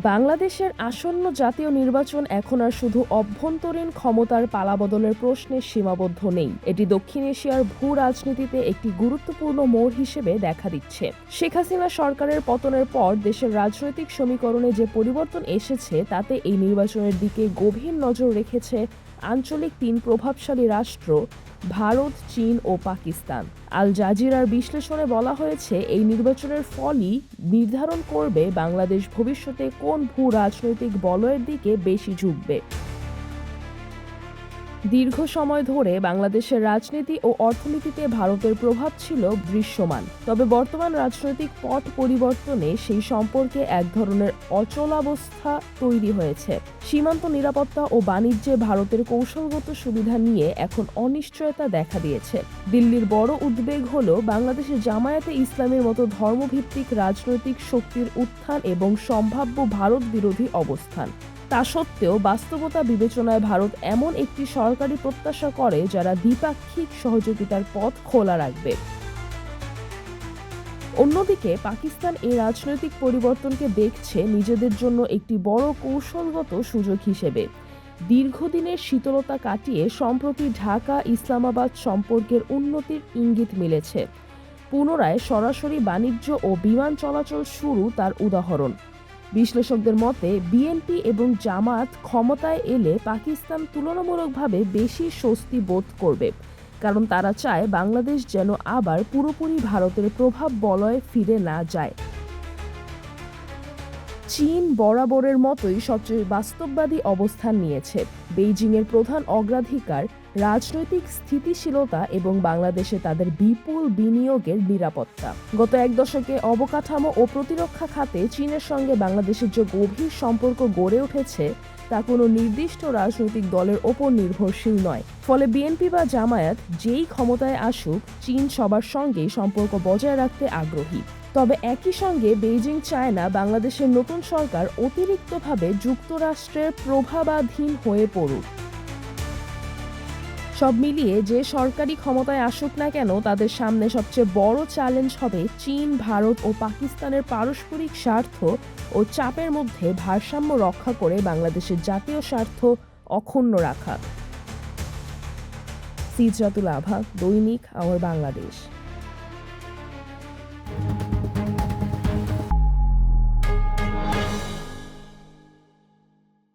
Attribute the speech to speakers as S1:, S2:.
S1: বাংলাদেশের আসন্ন জাতীয় নির্বাচন এখন আর শুধু অভ্যন্তরীণ ক্ষমতার পালাবদলের প্রশ্নে সীমাবদ্ধ নেই। এটি দক্ষিণ এশিয়ার ভূ রাজনীতিতে একটি গুরুত্বপূর্ণ মোড় হিসেবে দেখা দিচ্ছে। শেখ হাসিনা সরকারের পতনের পর দেশের রাজনৈতিক সমীকরণে যে পরিবর্তন এসেছে তাতে এই নির্বাচনের দিকে গভীর নজর রেখেছে আঞ্চলিক তিন প্রভাবশালী রাষ্ট্র ভারত, চীন ও পাকিস্তান। আল জাজিরার বিশ্লেষণে বলা হয়েছে, এই নির্বাচনের ফলই নির্ধারণ করবে বাংলাদেশ ভবিষ্যতে কোন ভূ রাজনৈতিক বলয়ের দিকে বেশি ঝুঁকবে। দীর্ঘ সময় ধরে বাংলাদেশের রাজনীতি ও অর্থনীতিতে ভারতের প্রভাব ছিল দৃশ্যমান, তবে বর্তমান রাজনৈতিক পট পরিবর্তনে সেই সম্পর্কে এক ধরনের অচলাবস্থা তৈরি হয়েছে। সীমান্ত নিরাপত্তা ও বাণিজ্যে ভারতের কৌশলগত সুবিধা নিয়ে এখন অনিশ্চয়তা দেখা দিয়েছে। দিল্লির বড় উদ্বেগ হল বাংলাদেশে জামায়াতে ইসলামের মতো ধর্মভিত্তিক রাজনৈতিক শক্তির উত্থান এবং সম্ভাব্য ভারত বিরোধী অবস্থান। তা সত্ত্বেও বাস্তবতা বিবেচনায় ভারত এমন একটি সরকারি প্রত্যাশা করে যারা দ্বিপাক্ষিক সহযোগিতার পথ খোলা রাখবে। অন্যদিকে পাকিস্তান এই রাজনৈতিক পরিবর্তনকে দেখছে নিজেদের জন্য একটি বড় কৌশলগত সুযোগ হিসেবে। দীর্ঘদিনের শীতলতা কাটিয়ে সম্প্রতি ঢাকা ইসলামাবাদ সম্পর্কের উন্নতির ইঙ্গিত মিলেছে। পুনরায় সরাসরি বাণিজ্য ও বিমান চলাচল শুরু তার উদাহরণ। বিশ্লেষকদের মতে বিএনপি এবং জামায়াত ক্ষমতায় এলে পাকিস্তান তুলনামূলকভাবে বেশি স্বস্তি বোধ করবে, কারণ তারা চায় বাংলাদেশ যেন আবার পুরোপুরি ভারতের প্রভাব বলয়ে ফিরে না যায়। চীন বরাবরের মতোই সবচেয়ে বাস্তববাদী অবস্থান নিয়েছে। বেইজিংয়ের প্রধান অগ্রাধিকার রাজনৈতিক স্থিতিশীলতা এবং বাংলাদেশে তাদের বিপুল বিনিয়োগের নিরাপত্তা। গত এক দশকে অবকাঠামো ও প্রতিরক্ষা খাতে চীনের সঙ্গে বাংলাদেশের যে গভীর সম্পর্ক গড়ে উঠেছে তা কোনো নির্দিষ্ট রাজনৈতিক দলের ওপর নির্ভরশীল নয়। ফলে বিএনপি বা জামায়াত যেই ক্ষমতায় আসুক, চীন সবার সঙ্গেই সম্পর্ক বজায় রাখতে আগ্রহী। তবে একই সঙ্গে বেইজিং চায় না বাংলাদেশের নতুন সরকার অতিরিক্তভাবে যুক্তরাষ্ট্রের প্রভাবাধীন হয়ে পড়ুক। সব মিলিয়ে যে সরকারি ক্ষমতায় আসুক না কেন, তাদের সামনে সবচেয়ে বড় চ্যালেঞ্জ হবে চীন, ভারত ও পাকিস্তানের পারস্পরিক স্বার্থ ও চাপের মধ্যে ভারসাম্য রক্ষা করে বাংলাদেশের জাতীয় স্বার্থ অক্ষুণ্ণ রাখা। সিজরাতুল আভা, দৈনিক আমার বাংলাদেশ।